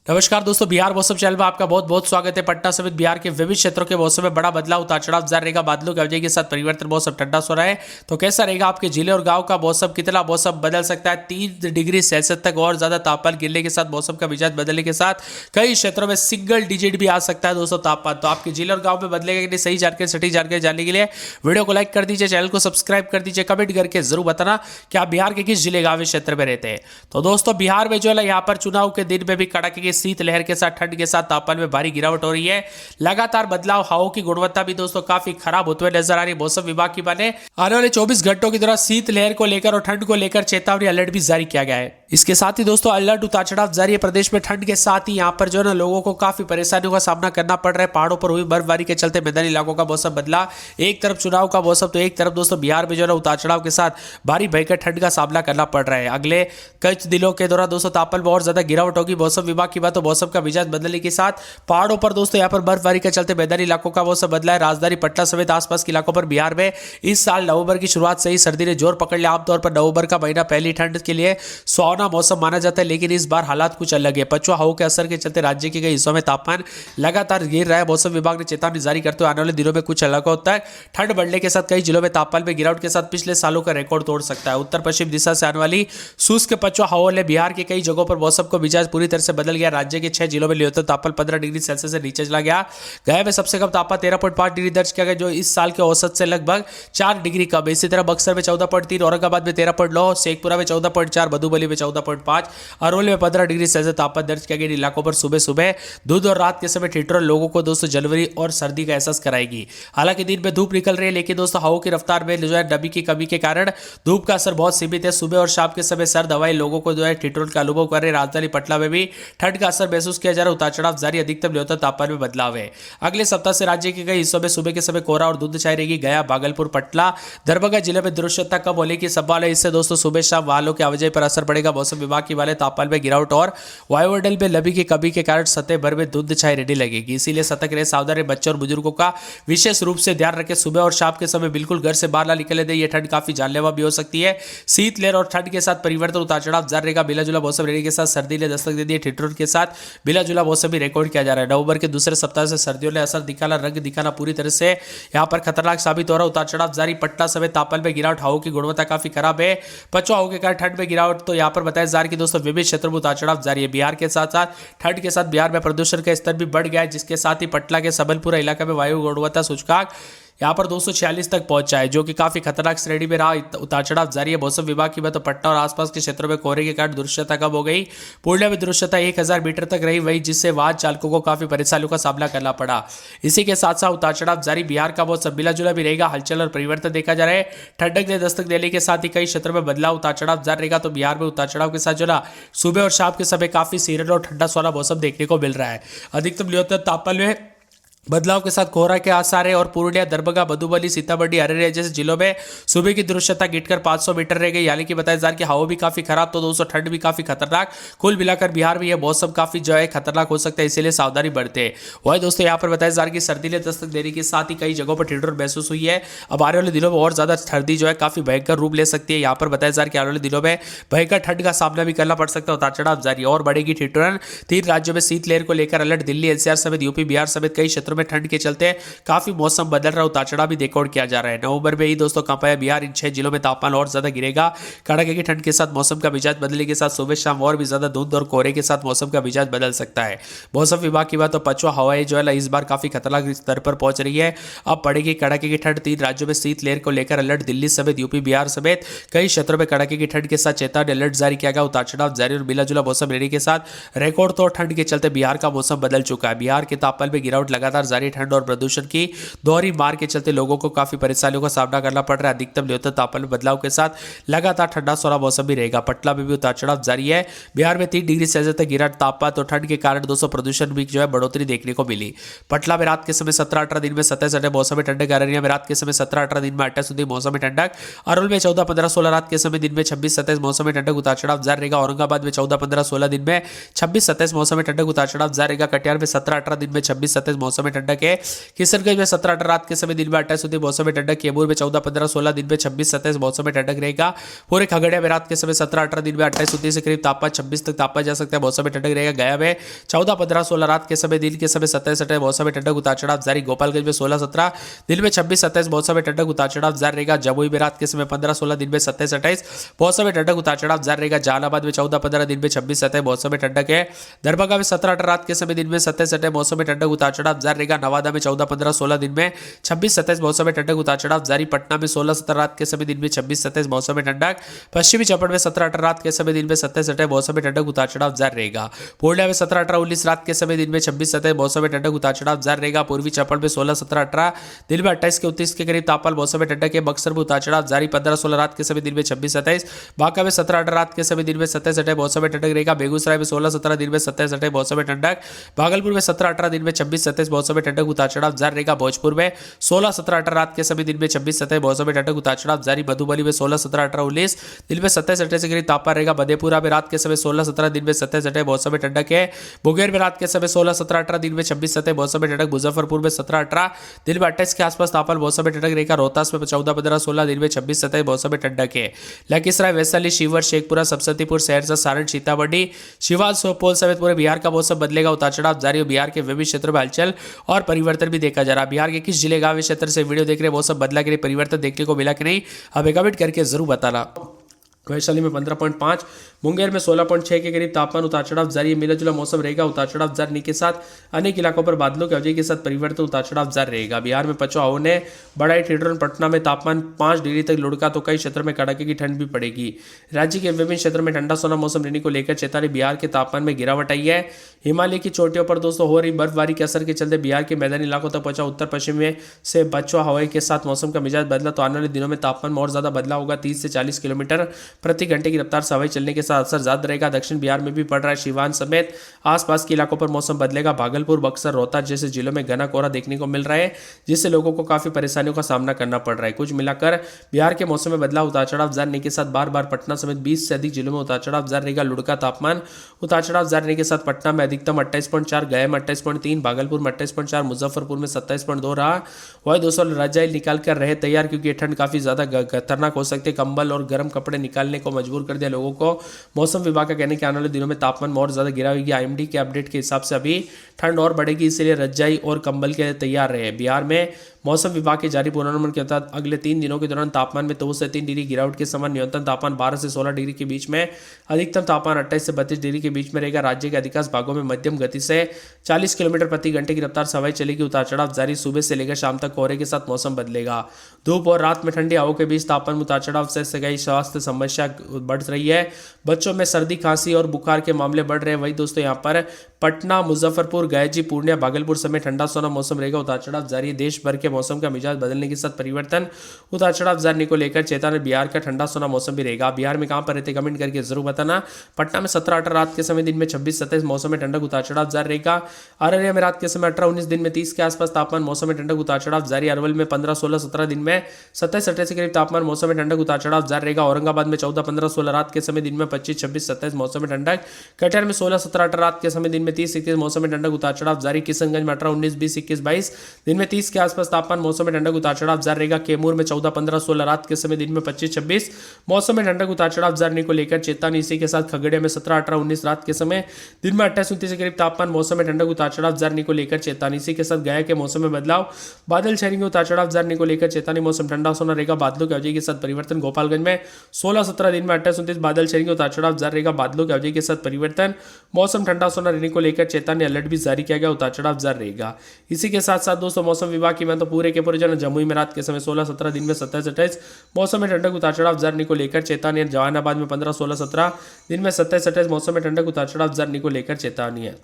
नमस्कार दोस्तों, बिहार मौसम चैनल में आपका बहुत बहुत स्वागत है। पटना समेत बिहार के विभिन्न क्षेत्रों के मौसम में बड़ा बदलाव, उतार चढ़ाव जारी रहेगा। बादलों की अवधि के साथ परिवर्तन, मौसम ठंडा हो रहा है। तो कैसा रहेगा आपके जिले और गांव का मौसम, कितना मौसम बदल सकता है? 3 डिग्री सेल्सियस तक और ज्यादा तापमान गिरने के साथ, मौसम का मिजाज बदलने के साथ कई क्षेत्रों में सिंगल डिजिट भी आ सकता है दोस्तों तापमान। तो आपके जिले और गाँव में बदलेगा कि नहीं, सही जानकारी सटीक जानकारी जानने के लिए वीडियो को लाइक कर दीजिए, चैनल को सब्सक्राइब कर दीजिए, कमेंट करके जरूर बताना कि आप बिहार के किस जिले गाँव क्षेत्र में रहते हैं। तो दोस्तों, बिहार में जो है यहाँ पर चुनाव के दिन में भी कड़ाके की शीतलहर के साथ, ठंड के साथ तापमान में भारी गिरावट हो रही है। लगातार बदलाव, हवाओं की गुणवत्ता भी दोस्तों काफी खराब होते हुए नजर आ रही है। मौसम विभाग की माने आने वाले 24 घंटों के दौरान शीतलहर को लेकर और ठंड को लेकर चेतावनी अलर्ट भी जारी किया गया है। इसके साथ ही दोस्तों अलर्ट उतार चढ़ाव जारी है प्रदेश में। ठंड के साथ ही यहाँ पर जो है ना लोगों को काफी परेशानियों का सामना करना पड़ रहा है। पहाड़ों पर हुई बर्फबारी के चलते मैदानी इलाकों का मौसम बदला। एक तरफ चुनाव का मौसम तो एक तरफ दोस्तों बिहार में जो है ना उतार चढ़ाव के साथ भारी भयंकर ठंड का सामना करना पड़ रहा है। अगले कुछ दिनों के दौरान दोस्तों तापमान में और ज्यादा गिरावट होगी। मौसम विभाग की बात तो मौसम का मिजाज बदलने के साथ पहाड़ों पर दोस्तों यहाँ पर बर्फबारी के चलते मैदानी इलाकों का मौसम बदला है। राजधानी पटना समेत आसपास के इलाकों पर बिहार में इस साल नवंबर की शुरुआत से ही सर्दी ने जोर पकड़ लिया। आमतौर पर नवंबर का महीना पहली ठंड के लिए सुहावना मौसम माना जाता है, लेकिन इस बार हालात कुछ अलग है। पछुआ हवाओं के असर के चलते राज्य के कई हिस्सों में तापमान लगातार गिर रहा है। मौसम विभाग ने चेतावनी जारी करते हुए आने वाले दिनों में कुछ इलाकों तक ठंड बढ़ने के साथ कई जिलों में तापमान में गिरावट के साथ पिछले सालों का रिकॉर्ड तोड़ सकता है। उत्तर पश्चिम दिशा से आने वाली शुष्क पछुआ हवाओं ने बिहार के कई जगहों पर मौसम को मिजाज पूरी तरह से बदल गया। राज्य के 6 जिलों में न्यूनतम तापमान 15 डिग्री सेल्सियस से नीचे चला गया। गया में सबसे कम तापमान 13.5 डिग्री दर्ज किया गया, जो इस साल के औसत से लगभग 4 डिग्री कम है। इसी तरह बक्सर में 14.3, औरंगाबाद में 13.9, शेखपुरा में 14.4, मधुबनी में 14.5, अरवल में 15 डिग्री सेल्सियस तापमान दर्ज किया गया। इन इलाकों पर सुबह सुबह धूप और रात के समय ठिठुरन लोगों को दोस्तों जनवरी और सर्दी का एहसास कराएगी। हालांकि दिन में धूप निकल रही है, लेकिन दोस्तों हवा की रफ्तार में जो है नमी की कमी के कारण धूप का असर बहुत सीमित है। सुबह और शाम के समय सर्द हवाएं लोगों को जो है ठिठुरन का अनुभव कर रहे हैं। राजधानी पटना में भी ठंड का असर महसूस किया जा रहा है। उतार चढ़ाव जारी, अधिकतम न्यूनतम तापमान में बदलाव है। अगले सप्ताह से राज्य के कई हिस्सों में सुबह के समय कोहरा और धुंध छाई रहेगी। गया, भागलपुर, पटना, दरभंगा जिले में दृश्यता कम होने की संभावना है। इससे दोस्तों सुबह शाम वाहनों की आवाजाही पर असर पड़ेगा। मौसम विभाग की वाले तापमान में गिरावट और वायुमंडल में नमी की कमी के कारण सतह भर में धुंध छाई रहने लगेगी। इसीलिए सतर्क रहे, सावधान रहे। बच्चों और बुजुर्गों का विशेष रूप से ध्यान रखें। सुबह और शाम के समय बिल्कुल घर से बाहर ना निकले दें। यह ठंड काफी जानलेवा भी हो सकती है। शीतलहर और ठंड के साथ परिवर्तन, उतार चढ़ाव जारी रहेगा। मिला जुला मौसम रहने के साथ सर्दी ने दस्तक दे दी है। ठिठुरन के साथ मिला जुला मौसम भी रिकॉर्ड किया जा रहा है। नवंबर के दूसरे सप्ताह से सर्दियों ने असर दिखाना, रंग दिखाना पूरी तरह से यहां पर खतरनाक साबित हो रहा है। उतार चढ़ाव जारी, पटना समेत तापमान में गिरावट, हवाओं की गुणवत्ता काफी खराब है। पछुआ हवाओं के कारण ठंड में गिरावट। तो यहां पर बताया जा रहा है कि दोस्तों विभिन्न क्षेत्रों में उतार चढ़ाव जारी है। बिहार के साथ साथ ठंड के साथ बिहार में प्रदूषण का स्तर भी बढ़ गया है, जिसके साथ ही पटना के सबलपुरा इलाके में वायु गुणवत्ता सूचकांक यहाँ पर 246 तक पहुंचा है, जो कि काफी खतरनाक श्रेणी में रहा। उतार चढ़ाव जारी है। मौसम विभाग की बात तो पटना और आसपास के क्षेत्रों में कोहरे के कारण दृश्यता कम हो गई। पूर्णिया में दृश्यता 1000 मीटर तक रही, वही जिससे वाहन चालकों को काफी परेशानियों का सामना करना पड़ा। इसी के साथ साथ उतार चढ़ाव जारी, बिहार का मौसम मिला जुला भी रहेगा। हलचल और परिवर्तन देखा जा रहा है। ठंडक ने दस्तक देने के साथ ही कई क्षेत्रों में बदलाव, उतार चढ़ाव जारी रहेगा। तो बिहार में उतार चढ़ाव के साथ जो ना सुबह और शाम के समय काफी शीतल और ठंडा सुहाना मौसम देखने को मिल रहा है। अधिकतम न्यूनतम तापमान में बदलाव के साथ कोहरा के आसार है और पूर्णिया, दरभंगा, मधुबनी, सीतामढ़ी, अररिया जैसे जिलों में सुबह की दृश्यता गिरकर 500 मीटर रह गई। हालांकि बताया जा रहा है कि हवा भी काफी खराब, तो दोस्तों ठंड भी काफी खतरनाक। कुल मिलाकर बिहार में यह मौसम काफी जो है खतरनाक हो सकता है, इसीलिए सावधानी बरते। वही दोस्तों यहाँ पर बताया जा रहा है कि सर्दी ने दस्तक देने के साथ ही कई जगहों पर ठिठुरन महसूस हुई है। अब आने वाले दिनों में और ज्यादा सर्दी जो है काफी भयंकर रूप ले सकती है। यहाँ पर बताया जा रहा है कि आने वाले दिनों में भयंकर ठंड का सामना भी करना पड़ सकता है। उतार चढ़ाव जारी और बढ़ेगी ठिठुरन। 3 राज्यों में शीतलहर को लेकर अलर्ट। दिल्ली, एनसीआर समेत यूपी, बिहार समेत कई क्षेत्रों में ठंड के चलते काफी मौसम बदल रहा, उतार चढ़ाव भी रिकॉर्ड किया जा रहा है। नवंबर में ही दोस्तों कांपा बिहार, इन 6 जिलों में तापमान और ज्यादा गिरेगा। कड़ाके की ठंड के साथ मौसम का मिजाज बदलने के साथ सुबह शाम और भी ज्यादा धुंध और कोहरे के साथ मौसम का मिजाज बदल सकता है। मौसम विभाग की बात तो पछुआ हवाएं जो है इस बार काफी खतरनाक स्तर पर पहुंच रही है। अब पड़ेगी कड़ाके की ठंड। 3 राज्यों में शीतलहर को लेकर अलर्ट। दिल्ली समेत यूपी, बिहार समेत कई क्षेत्रों में कड़ाके की ठंड के साथ चेतावनी अलर्ट जारी किया गया। उतार चढ़ाव जारी और मिला जुला मौसम रहने के साथ रिकॉर्ड तोड़ ठंड के चलते बिहार का मौसम बदल चुका है। बिहार के तापमान में गिरावट लगातार जारी। ठंड और प्रदूषण की दोहरी मार के चलते लोगों को काफी परेशानियों का सामना करना पड़ रहा है। अधिकतम न्यूनतम तापमान में बदलाव के साथ लगातार ठंडा सुहाना मौसम भी रहेगा। पटना में भी उतार चढ़ाव जारी है। बिहार में 3 डिग्री सेल्सियस तक गिरा तापमान, तो ठंड के कारण दोस्तों प्रदूषण भी जो है बढ़ोतरी देखने को मिली। पटना में रात के समय 17-18 दिन में 27 मौसम में ठंडक। अररिया में रात के समय 17-18 दिन में 28 मौसम में ठंडक। अरवल में 14-15-16 रात के समय दिन में 26-27 मौसम में ठंडक। उतार चढ़ाव जारी रहेगा। औरंगाबाद में 14-15-16 दिन में 26-27 मौसम में ठंडक। उतार चढ़ाव जारी रहेगा। कटिहार में 17-18 दिन में 26-27 मौसम में ठंडक है। किशनगंज में 17-18 रात के समय दिन में 28 29 मौसम में ठंडक। कैमूर में 14-15 16 दिन में 26-27 मौसम में ठंडक रहेगा। पूरे खगड़िया में रात के समय 17-18 दिन में 28 29 के करीब तापमान 26 तक तापमान जा सकता है, मौसम में ठंडक रहेगा। गया में 14-15 16 रात के समय दिन के समय 27-28 मौसम में ठंडक उतार चढ़ाव जारी। गोपालगंज में 16-17 दिन में 26-27 मौसम में ठंडक उतार चढ़ाव जारी रहेगा। जमुई में रात के समय 15-16 दिन में 27-28 मौसम में ठंडक उतार चढ़ाव जारी रहेगा। जहानाबाद में 14-15 दिन में 26-27 मौसम में ठंडक है। दरभंगा में 17-18 रात के समय दिन में 27-28 मौसम में ठंडक उतार चढ़ाव जारी रहेगा। नवादा में 14-15 16 दिन में 26-27 मौसम में ठंडक उतार चढ़ाव जारी। पटना में 16-17 रात के समय दिन में 26-27 मौसम में ठंडक। पश्चिमी चंपारण में 17-18 रात के समय दिन में 27-28 मौसम में ठंडक उतार चढ़ाव जारी रहेगा। पूर्णिया में 17-18 19 रात के समय दिन में 26-27 मौसम में ठंडक उतार चढ़ाव जारी रहेगा। पूर्वी चंपारण में 16-17 18 दिन में 28 के 29 के करीब तापमान मौसम में ठंडक है। बक्सर में उतार चढ़ाव जारी। 15-16 रात के समय दिन में 26-27 बांका में 17-18 रात के समय दिन में 27-28 मौसम में ठंडक रहेगा। बेगूसराय में 16-17 दिन में 27-28 मौसम में ठंडक। भागलपुर में 17-18 दिन में 26-27 मौसम में ठंडक उतार चढ़ाव जारी रहेगा। भोजपुर में 16-17 रात के समय दिन में 26-27 मौसम में ठंडक उतार चढ़ाव जारी। मधुबनी में 16-17 19 दिन में 27-28 के करीब तापमान रहेगा। मधेपुरा में रात के समय 16-17 दिन में 27-28 मौसम में ठंडक है। मुंगेर में रात के समय 16-17 दिन में 26-27 मौसम में ठंडक। मुजफ्फरपुर में 17-18 दिन में 28 के आसपास तापमान मौसम में ठंडक रहेगा। रोहतास में 14-15 16 दिन में 26-27 मौसम में ठंडक है। लखीसराय वैशाली शिवहर शेखपुरा सप्तशतीपुर सहरसा सारण सीतामढ़ी शिवाल सुपौल समेत पूरे बिहार का मौसम बदलेगा, उतार चढ़ाव जारी हो। बिहार के विभिन्न क्षेत्रों में हलचल और परिवर्तन भी देखा जा रहा है। बिहार के किस जिले गांव क्षेत्र से वीडियो देख रहे हैं, मौसम बदला के लिए परिवर्तन देखने को मिला कि नहीं, हमें कमेंट करके जरूर बताना। वैशाली में 15.5 मुंगेर में 16.6 के करीब तापमान उतार चढ़ाव जारी। मिला जुला मौसम रहेगा, उतार चढ़ाव जारी के साथ अनेक इलाकों पर बादलों की अवधि के साथ परिवर्तन उतार चढ़ाव जारी रहेगा। बिहार में पचुआ होने बड़ाई ठिठुरन पटना में तापमान 5 डिग्री तक लुढ़का तो कई क्षेत्रों में कड़ाके की ठंड भी पड़ेगी। राज्य के विभिन्न क्षेत्रों में ठंडा सोना मौसम रहने को लेकर चेतावनी। बिहार के तापमान में गिरावट आई है। हिमालय की चोटियों पर दोस्तों हो रही बर्फबारी के असर के चलते बिहार के मैदानी इलाकों तक पहुंचा उत्तर पश्चिम में से पछुआ हवाई के साथ मौसम का मिजाज बदला तो आने वाले दिनों में तापमान में और ज्यादा बदला होगा। 30 से 40 किलोमीटर प्रति घंटे की रफ्तार से हवाई चलने के साथ असर ज्यादा रहेगा। दक्षिण बिहार में भी पड़ रहा है। सिवान समेत आसपास के इलाकों पर मौसम बदलेगा। भागलपुर बक्सर रोहतास जैसे जिलों में घना कोहरा देखने को मिल रहा है, जिससे लोगों को काफी परेशानियों का सामना करना पड़ रहा है। कुछ मिलाकर बिहार के मौसम में बदलाव उतार चढ़ाव जारी के साथ बार बार पटना समेत 20 से अधिक जिलों में उतार चढ़ाव जारी रहेगा। लुढ़का तापमान उतार चढ़ाव जारी के साथ पटना में अधिकतम 28.4, गया में 28.3, भागलपुर में 28.4, मुजफ्फरपुर में 27.2 रहा। वही दोस्तों रजाई निकाल कर रहे तैयार, क्योंकि ठंड काफी ज्यादा खतरनाक हो सकती है। कंबल और गर्म कपड़े निकालने को मजबूर कर दिया लोगों को। मौसम विभाग का कहना है कि आने वाले दिनों में तापमान में और ज्यादा गिरावट। आईएमडी के अपडेट के हिसाब से अभी ठंड और बढ़ेगी, इसलिए रजाई और कंबल के लिए तैयार रहे। बिहार में मौसम विभाग के जारी पूर्वानुमान के तहत अगले 3 दिनों के दौरान तापमान में 2 से 3 डिग्री गिरावट के समान, न्यूनतम तापमान 12 से 16 डिग्री के बीच में, अधिकतम तापमान 28 से 32 डिग्री के बीच में रहेगा। राज्य के अधिकांश भागों में मध्यम गति से 40 किलोमीटर प्रति घंटे की रफ्तार से हवाई चलेगी। उतार चढ़ाव जारी। सुबह से लेकर शाम तक कोहरे के साथ मौसम बदलेगा। धूप और रात में ठंडी हवाओं के बीच तापमान उतार चढ़ाव से कई स्वास्थ्य समस्या बढ़ रही है। बच्चों में सर्दी खांसी और बुखार के मामले बढ़ रहे हैं। वही दोस्तों यहाँ पर पटना मुजफ्फरपुर गया पूर्णिया भागलपुर समेत ठंडा सोना मौसम रहेगा। उतार चढ़ाव जारी। देश भर के मौसम का मिजाज बदलने के साथ परिवर्तन उतार चढ़ाव जारी को लेकर चेतावनी। बिहार का ठंडा सोना मौसम भी रहेगा। बिहार में कहां पर रहते कमेंट करके जरूर बताना। पटना में 17-18 रात के समय दिन में 26-27 मौसम में ठंडक उतार चढ़ाव जारी रहेगा। अररिया में रात के समय 18-19 दिन में 30 के आसपास तापमान मौसम में ठंडक उतार चढ़ाव जारी। अरवल में 15-16-17 दिन में 27-28 के करीब तापमान मौसम में ठंडक उतार चढ़ाव जारी रहेगा। औरंगाबाद में 14-15-16 रात के समय दिन में 25-26-27 मौसम में ठंडक। कटिहार में 16-17-18 रात के समय दिन में 30-31 मौसम में ठंडक उतार चढ़ाव जारी। किशनगंज में 18-19 20-21-22 दिन में 30 के आसपास तापमान मौसम में ठंडक उतार चढ़ाव जारी रहेगा। कैमूर में 14-15-16 रात के समय दिन में 25-26 मौसम में ठंडक उतार चढ़ाव जारी को लेकर चेतावनी। इसी के साथ खगड़िया में 17-18-19 रात के समय दिन में 28-29 के करीब तापमान मौसम में ठंडक उतार चढ़ाव जारी को लेकर चेतावनी। इसी के साथ गया के मौसम में बदलाव, बादल छाएंगे, उतार चढ़ाव जारी को लेकर चेतावनी। मौसम ठंडा सोना रहेगा, बादलों की अवधि के साथ परिवर्तन। गोपालगंज में 16-17 दिन में 28-29 बादल छाएंगे, उतार चढ़ाव जारी रहेगा, बादलों की अवधि के साथ परिवर्तन। मौसम ठंडा सोना रहने को लेकर चेतावनी, अलर्ट भी जारी किया गया, उतार चढ़ाव जारी रहेगा। इसी के साथ साथ दोस्तों मौसम विभाग की मैं तो पूरे के पूरे जन जमुई में रात के समय 16-17 दिन में 27-28 मौसम में ठंडक उतार चढ़ाव जारी को लेकर चेतावनी। जहानाबाद में 15-16-17 दिन में 27-28 मौसम में ठंडक उतार चढ़ाव जारी को लेकर चेतावनी है।